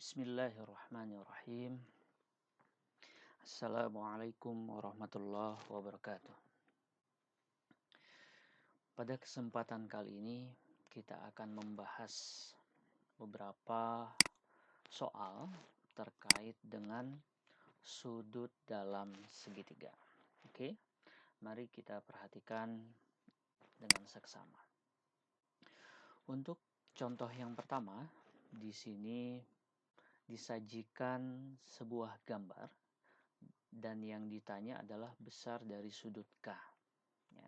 Bismillahirrahmanirrahim. Assalamualaikum warahmatullahi wabarakatuh. Pada kesempatan kali ini kita akan membahas beberapa soal terkait dengan sudut dalam segitiga. Oke, mari kita perhatikan dengan seksama. Untuk contoh yang pertama, di sini disajikan sebuah gambar dan yang ditanya adalah besar dari sudut K. Ya.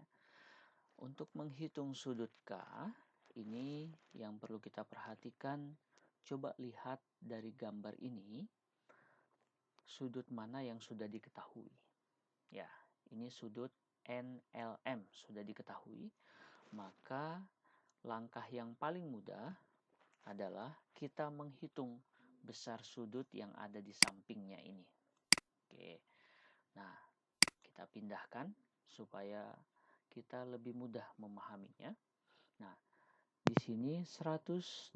Untuk menghitung sudut K, ini yang perlu kita perhatikan, coba lihat dari gambar ini, sudut mana yang sudah diketahui. Ya, ini sudut NLM sudah diketahui, maka langkah yang paling mudah adalah kita menghitung besar sudut yang ada di sampingnya ini. Oke. Nah, kita pindahkan supaya kita lebih mudah memahaminya. Nah, di sini 112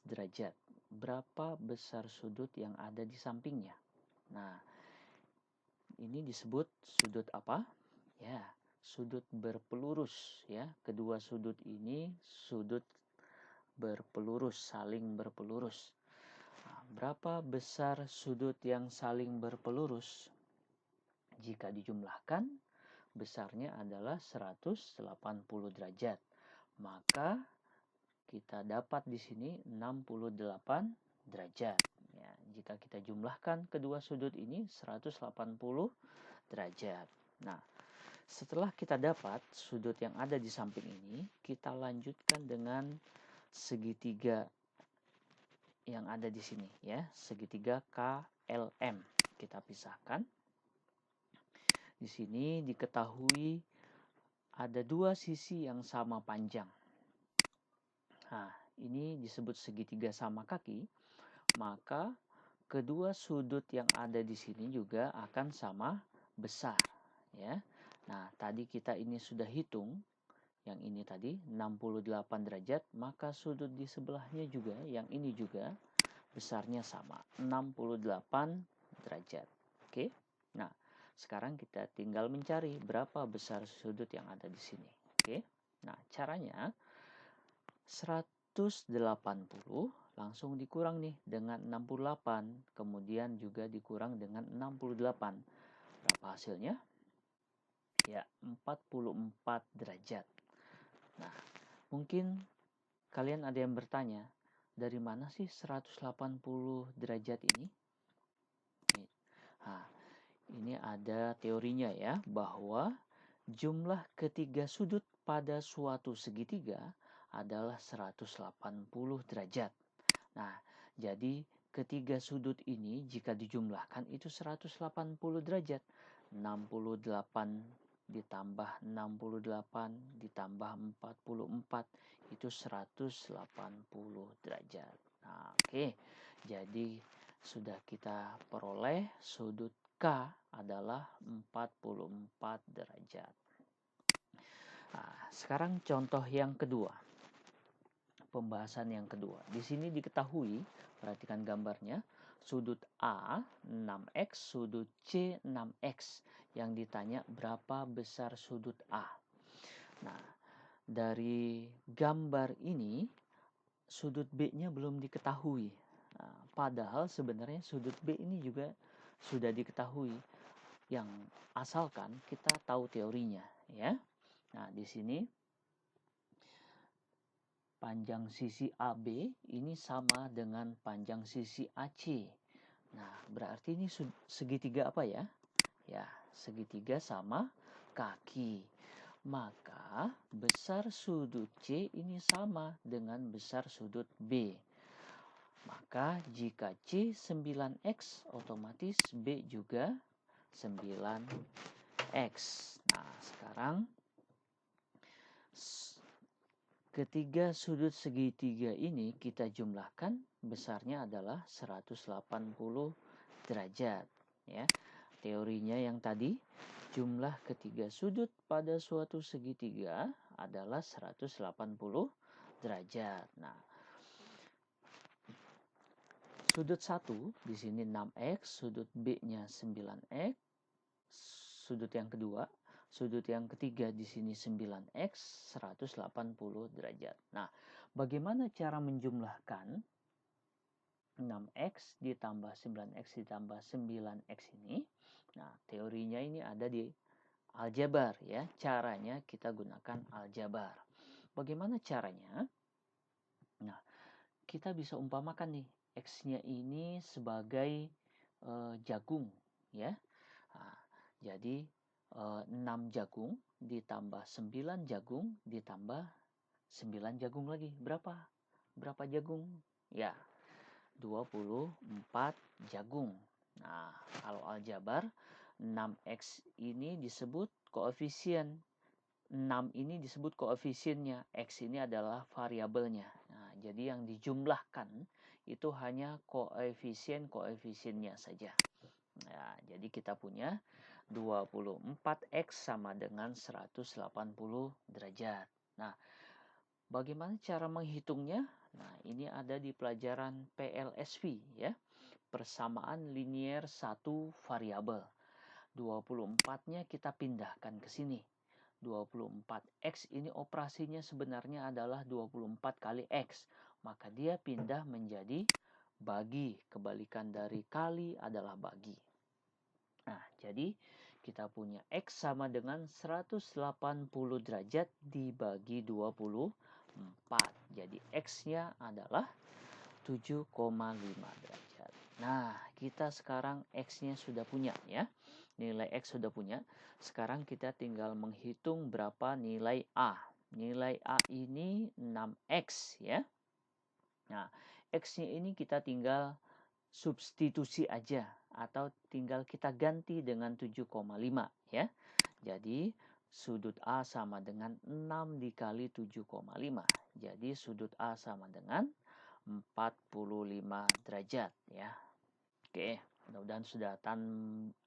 derajat. Berapa besar sudut yang ada di sampingnya? Nah, ini disebut sudut apa? Ya, sudut berpelurus ya. Kedua sudut ini sudut berpelurus, saling berpelurus. Nah, berapa besar sudut yang saling berpelurus? Jika dijumlahkan, besarnya adalah 180 derajat. Maka kita dapat di sini 68 derajat. Ya, jika kita jumlahkan kedua sudut ini 180 derajat. Nah, setelah kita dapat sudut yang ada di samping ini, kita lanjutkan dengan segitiga yang ada di sini ya, segitiga KLM. Kita pisahkan. Di sini diketahui ada dua sisi yang sama panjang. Nah, ini disebut segitiga sama kaki, maka kedua sudut yang ada di sini juga akan sama besar, ya. Nah, tadi kita ini sudah hitung, yang ini tadi 68 derajat, maka sudut di sebelahnya juga, yang ini juga besarnya sama, 68 derajat. Oke. Nah, sekarang kita tinggal mencari berapa besar sudut yang ada di sini. Oke. Nah, caranya 180 langsung dikurang nih dengan 68, kemudian juga dikurang dengan 68. Berapa hasilnya? Ya, 44 derajat. Nah, mungkin kalian ada yang bertanya, dari mana sih 180 derajat ini? Nah, ini ada teorinya ya, bahwa jumlah ketiga sudut pada suatu segitiga adalah 180 derajat. Nah, jadi ketiga sudut ini jika dijumlahkan itu 180 derajat. 68 ditambah 68 ditambah 44 itu 180 derajat. Nah, oke. Jadi sudah kita peroleh sudut K adalah 44 derajat. Nah, sekarang contoh yang kedua. Pembahasan yang kedua. Di sini diketahui, perhatikan gambarnya, sudut A 6x, sudut C 6x. Yang ditanya berapa besar sudut A. Nah, dari gambar ini sudut B-nya belum diketahui. Nah, padahal sebenarnya sudut B ini juga sudah diketahui. Yang asalkan kita tahu teorinya, ya. Nah, di sini panjang sisi AB ini sama dengan panjang sisi AC. Nah, berarti ini segitiga apa ya? Ya, segitiga sama kaki. Maka besar sudut C ini sama dengan besar sudut B. Maka jika C 9x, otomatis B juga 9x. Nah, sekarang ketiga sudut segitiga ini kita jumlahkan, besarnya adalah 180 derajat. Ya, teorinya yang tadi, jumlah ketiga sudut pada suatu segitiga adalah 180 derajat. Nah, Sudut 1 di sini 6x, sudut B-nya 9x. Sudut yang kedua, sudut yang ketiga di sini 9x 180 derajat. Nah, bagaimana cara menjumlahkan 6x ditambah 9x ditambah 9x ini? Nah, teorinya ini ada di aljabar ya. Caranya kita gunakan aljabar. Bagaimana caranya? Nah, kita bisa umpamakan nih x-nya ini sebagai jagung ya. Nah, jadi 6 jagung ditambah 9 jagung ditambah 9 jagung lagi. Berapa? Berapa jagung? Ya, 24 jagung. Nah, kalau aljabar 6x ini disebut koefisien. 6 ini disebut koefisiennya. X ini adalah variabelnya. Nah, jadi yang dijumlahkan itu hanya koefisiennya saja. Nah, jadi kita punya 24x sama dengan 180 derajat. Nah, bagaimana cara menghitungnya? Nah, ini ada di pelajaran PLSV ya. Persamaan linier satu variabel. 24-nya kita pindahkan ke sini. 24x ini operasinya sebenarnya adalah 24 kali x. Maka dia pindah menjadi bagi. Kebalikan dari kali adalah bagi. Nah, jadi kita punya X sama dengan 180 derajat dibagi 24. Jadi X-nya adalah 7,5 derajat. Nah, kita sekarang X-nya sudah punya ya. Nilai X sudah punya. Sekarang kita tinggal menghitung berapa nilai A. Nilai A ini 6X ya. Nah, X-nya ini kita tinggal substitusi aja atau tinggal kita ganti dengan 7,5 ya. Jadi sudut A sama dengan 6 dikali 7,5. Jadi sudut A sama dengan 45 derajat ya. Oke, mudah-mudahan sudah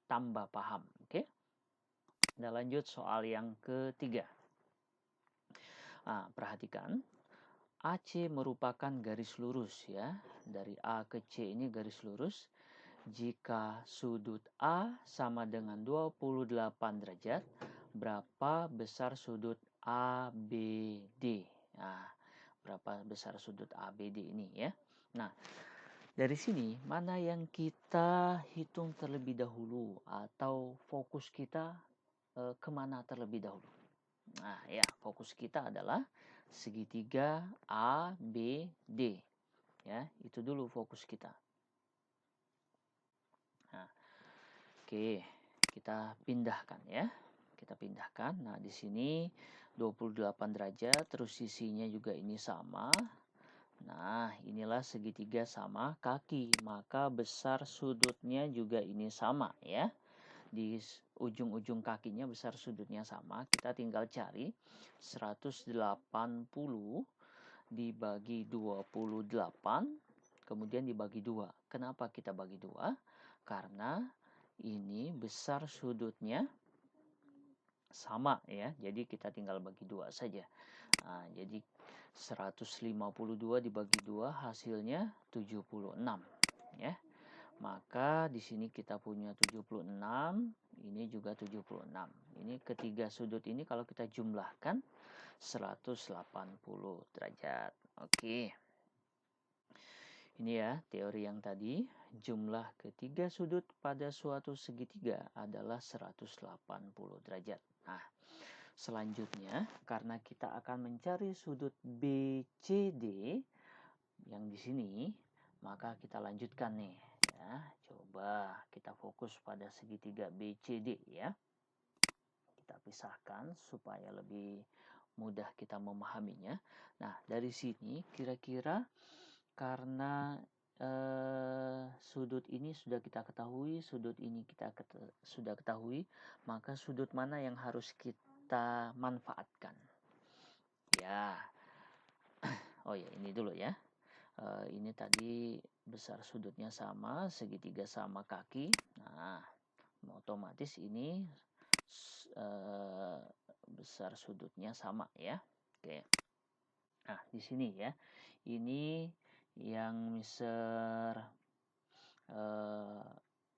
tambah paham. Oke. Kita lanjut soal yang ketiga. Nah, perhatikan. AC merupakan garis lurus ya. Dari A ke C ini garis lurus. Jika sudut A sama dengan 28 derajat, berapa besar sudut ABD? Nah, berapa besar sudut ABD ini ya? Nah, dari sini mana yang kita hitung terlebih dahulu atau fokus kita kemana terlebih dahulu? Nah, ya, fokus kita adalah segitiga ABD. Ya, itu dulu fokus kita. Nah, oke, kita pindahkan ya. Kita pindahkan. Nah, di sini 28 derajat, terus sisinya juga ini sama. Nah, inilah segitiga sama kaki, maka besar sudutnya juga ini sama ya. Di ujung-ujung kakinya besar sudutnya sama. Kita tinggal cari 180 dibagi 28, kemudian dibagi 2. Kenapa kita bagi 2? Karena ini besar sudutnya sama ya. Jadi kita tinggal bagi 2 saja. Nah, jadi 152 dibagi 2 hasilnya 76 ya. Maka di sini kita punya 76, ini juga 76. Ini ketiga sudut ini kalau kita jumlahkan 180 derajat. Oke. Ini ya teori yang tadi, jumlah ketiga sudut pada suatu segitiga adalah 180 derajat. Nah, selanjutnya karena kita akan mencari sudut BCD yang di sini, maka kita lanjutkan nih ya. Coba kita fokus pada segitiga BCD ya. Kita pisahkan supaya lebih mudah kita memahaminya. Nah, dari sini kira-kira karena sudut ini sudah kita ketahui, sudut ini kita sudah ketahui, maka sudut mana yang harus kita manfaatkan? Ya, oh ya ini dulu ya. Ini tadi besar sudutnya sama, segitiga sama kaki. Nah, otomatis ini besar sudutnya sama ya. Oke. Nah, di sini ya. Ini yang mister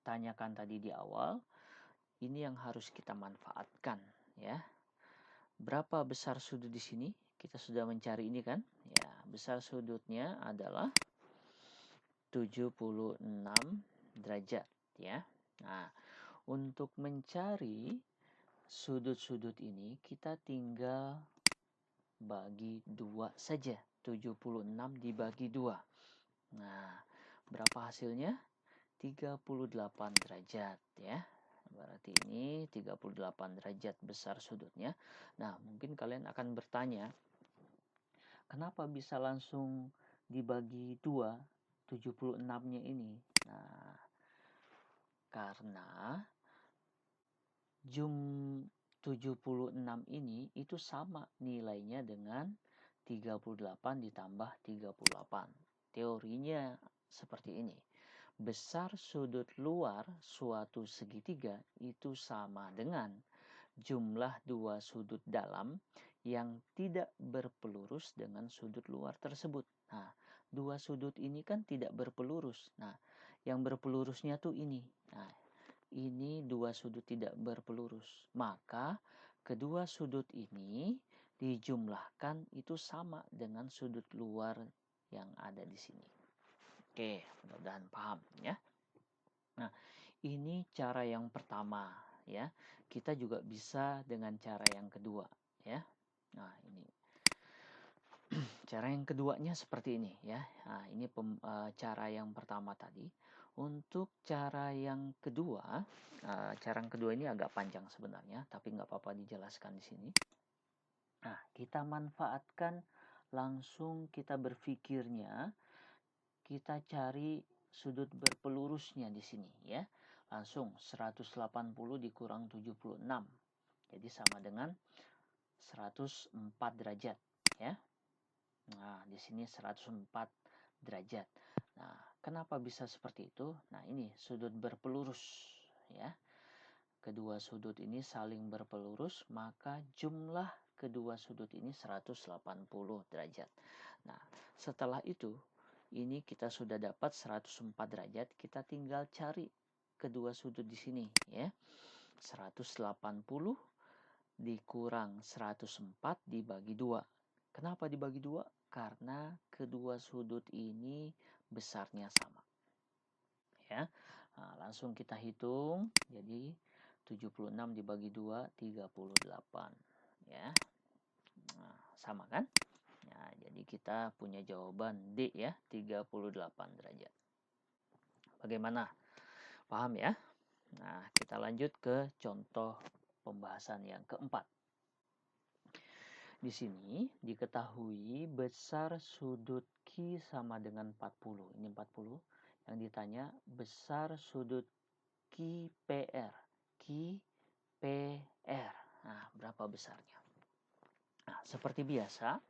tanyakan tadi di awal, ini yang harus kita manfaatkan ya. Berapa besar sudut di sini? Kita sudah mencari ini kan? Ya, besar sudutnya adalah 76 derajat ya. Nah, untuk mencari sudut-sudut ini kita tinggal bagi 2 saja. 76 dibagi 2. Nah, berapa hasilnya? 38 derajat ya. Berarti ini 38 derajat besar sudutnya. Nah, mungkin kalian akan bertanya, kenapa bisa langsung dibagi 2 76-nya ini? Nah, karena jum 76 ini itu sama nilainya dengan 38 ditambah 38. Teorinya seperti ini. Besar sudut luar suatu segitiga itu sama dengan jumlah dua sudut dalam yang tidak berpelurus dengan sudut luar tersebut. Nah, dua sudut ini kan tidak berpelurus. Nah, yang berpelurusnya tuh ini. Nah, ini dua sudut tidak berpelurus. Maka kedua sudut ini dijumlahkan itu sama dengan sudut luar yang ada di sini. Oke, mudah-mudahan paham ya. Nah, ini cara yang pertama ya. Kita juga bisa dengan cara yang kedua ya. Nah, ini cara yang keduanya seperti ini ya. Nah, ini cara yang pertama tadi. Untuk cara yang kedua, cara yang kedua ini agak panjang sebenarnya, tapi nggak apa-apa dijelaskan di sini. Nah, kita manfaatkan langsung kita berpikirnya, kita cari sudut berpelurusnya di sini ya. Langsung 180 dikurang 76. Jadi sama dengan 104 derajat ya. Nah, di sini 104 derajat. Nah, kenapa bisa seperti itu? Nah, ini sudut berpelurus ya. Kedua sudut ini saling berpelurus, maka jumlah kedua sudut ini 180 derajat. Nah, setelah itu ini kita sudah dapat 104 derajat, kita tinggal cari kedua sudut di sini ya. 180 dikurang 104 dibagi 2. Kenapa dibagi 2? Karena kedua sudut ini besarnya sama. Ya. Nah, langsung kita hitung. Jadi 76 dibagi 2 38 ya. Nah, sama kan? Nah, jadi kita punya jawaban D ya, 38 derajat. Bagaimana? Paham ya? Nah, kita lanjut ke contoh pembahasan yang keempat. Di sini diketahui besar sudut Q sama dengan 40. Ini 40. Yang ditanya besar sudut QPR. QPR. Nah, berapa besarnya? Nah, seperti biasa,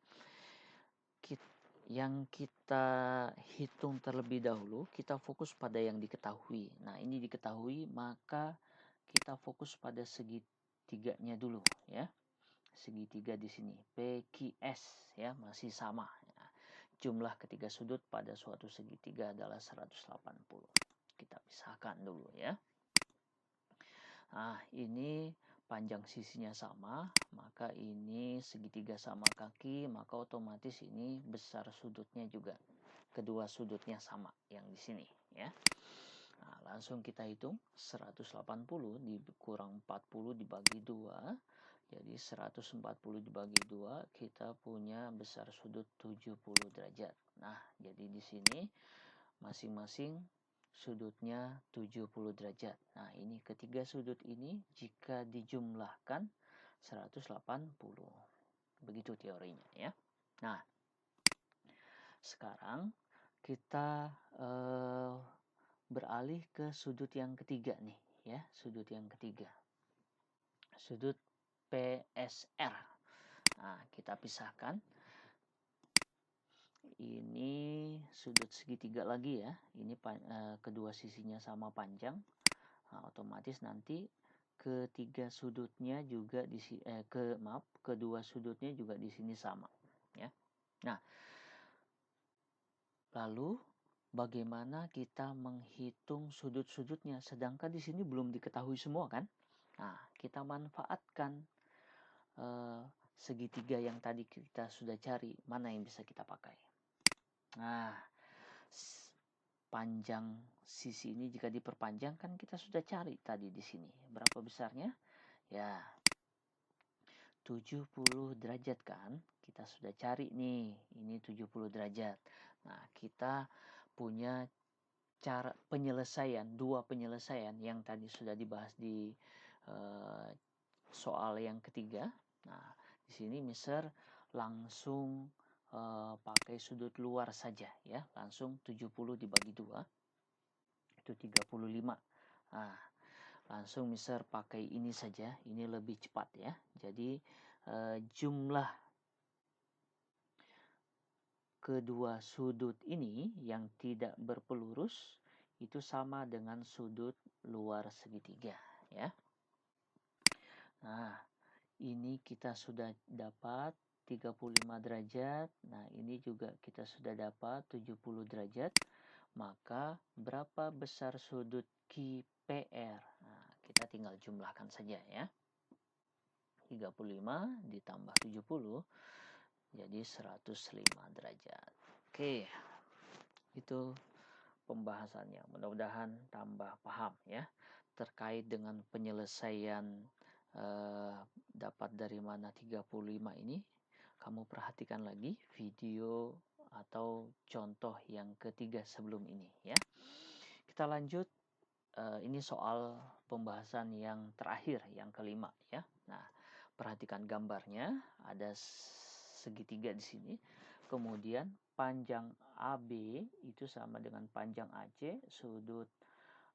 yang kita hitung terlebih dahulu, kita fokus pada yang diketahui. Nah, ini diketahui, maka kita fokus pada segitiganya dulu ya. Segitiga di sini PQS ya masih sama ya. Jumlah ketiga sudut pada suatu segitiga adalah 180. Kita pisahkan dulu ya. Nah, ini panjang sisinya sama, maka ini segitiga sama kaki, maka otomatis ini besar sudutnya juga. Kedua sudutnya sama yang di sini ya. Nah, langsung kita hitung 180 dikurang 40 dibagi 2. Jadi 140 dibagi 2 kita punya besar sudut 70 derajat. Nah, jadi di sini masing-masing sudutnya 70 derajat. Nah, ini ketiga sudut ini jika dijumlahkan 180. Begitu teorinya ya. Nah, sekarang kita beralih ke sudut yang ketiga nih ya, sudut yang ketiga. Sudut PSR. Nah, kita pisahkan. Ini sudut segitiga lagi ya. Ini kedua sisinya sama panjang. Nah, otomatis nanti ketiga sudutnya juga kedua sudutnya juga di sini sama ya. Nah, lalu bagaimana kita menghitung sudut-sudutnya, sedangkan di sini belum diketahui semua kan. Nah, kita manfaatkan segitiga yang tadi kita sudah cari, mana yang bisa kita pakai. Nah, panjang sisi ini jika diperpanjang kan kita sudah cari tadi di sini. Berapa besarnya? Ya, 70 derajat kan? Kita sudah cari nih, ini 70 derajat. Nah, kita punya cara penyelesaian, dua penyelesaian yang tadi sudah dibahas di soal yang ketiga. Nah, di sini Mister langsung pakai sudut luar saja ya, langsung 70 dibagi 2 itu 35. Nah, langsung Mister pakai ini saja, ini lebih cepat ya. Jadi jumlah kedua sudut ini yang tidak berpelurus itu sama dengan sudut luar segitiga ya. Nah, ini kita sudah dapat 35 derajat. Nah, ini juga kita sudah dapat 70 derajat. Maka berapa besar sudut QPR? Nah, kita tinggal jumlahkan saja ya. 35 ditambah 70 jadi 105 derajat. Oke. Itu pembahasannya. Mudah-mudahan tambah paham ya terkait dengan penyelesaian dapat dari mana 35 ini. Kamu perhatikan lagi video atau contoh yang ketiga sebelum ini ya. Kita lanjut, ini soal pembahasan yang terakhir, yang kelima ya. Nah, perhatikan gambarnya, ada segitiga di sini. Kemudian panjang AB itu sama dengan panjang AC, sudut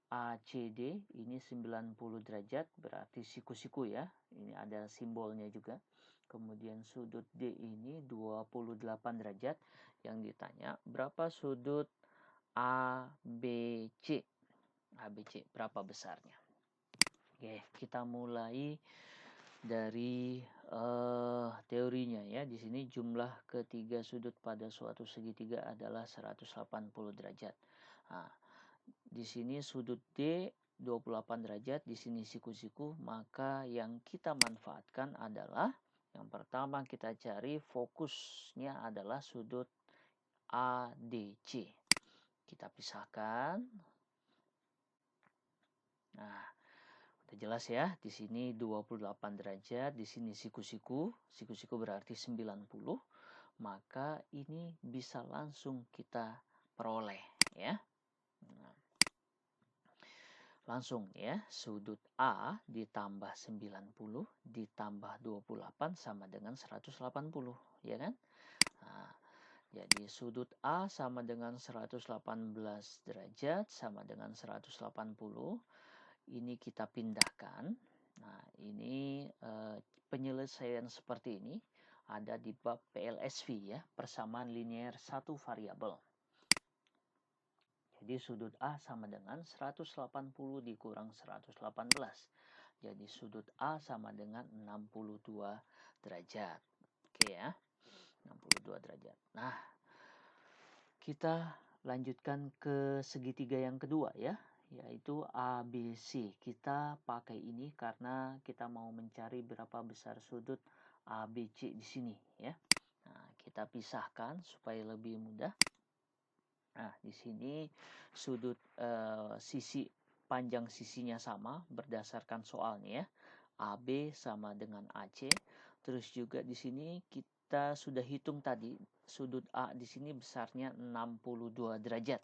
ACD ini 90 derajat, berarti siku-siku ya. Ini ada simbolnya juga. Kemudian sudut D ini 28 derajat. Yang ditanya berapa sudut ABC? ABC berapa besarnya? Oke, kita mulai dari teorinya ya. Di sini jumlah ketiga sudut pada suatu segitiga adalah 180 derajat. Nah, di sini sudut D 28 derajat, di sini siku-siku, maka yang kita manfaatkan adalah yang pertama kita cari fokusnya adalah sudut ADC. Kita pisahkan. Nah, udah jelas ya, di sini 28 derajat, di sini siku-siku, siku-siku berarti 90, maka ini bisa langsung kita peroleh ya. Nah, langsung ya, sudut A ditambah 90 ditambah 28 sama dengan 180, ya kan? Nah, jadi sudut A sama dengan 118 derajat sama dengan 180. Ini kita pindahkan. Nah, ini penyelesaian seperti ini ada di bab PLSV ya, persamaan linear satu variabel. Jadi sudut A sama dengan 180 dikurang 118. Jadi sudut A sama dengan 62 derajat. Oke ya, 62 derajat. Nah, kita lanjutkan ke segitiga yang kedua ya, yaitu ABC. Kita pakai ini karena kita mau mencari berapa besar sudut ABC di sini ya. Nah, kita pisahkan supaya lebih mudah. Nah, di sini sudut sisi panjang sisinya sama berdasarkan soalnya ya. AB sama dengan AC. Terus juga di sini kita sudah hitung tadi sudut A di sini besarnya 62 derajat.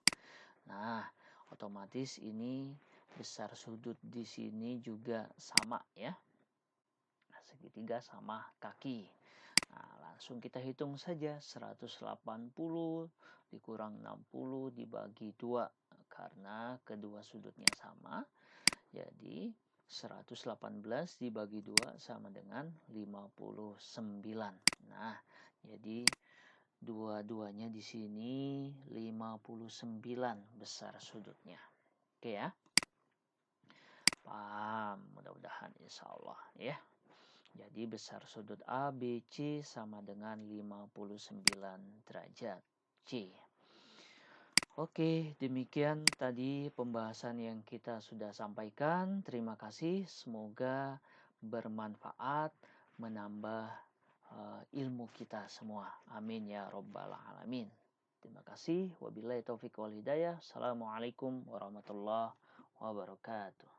Nah, otomatis ini besar sudut di sini juga sama ya. Segitiga sama kaki. Nah, langsung kita hitung saja 180 dikurang 60 dibagi 2 karena kedua sudutnya sama. Jadi 118 dibagi 2 sama dengan 59. Nah, jadi dua-duanya di sini 59 besar sudutnya. Oke ya. Paham, mudah-mudahan insyaallah ya. Jadi besar sudut ABC sama dengan 59 derajat C. Oke, demikian tadi pembahasan yang kita sudah sampaikan. Terima kasih, semoga bermanfaat, menambah ilmu kita semua. Amin ya Rabbal 'Alamin. Terima kasih. Wabillahi taufiq wal hidayah. Assalamualaikum warahmatullahi wabarakatuh.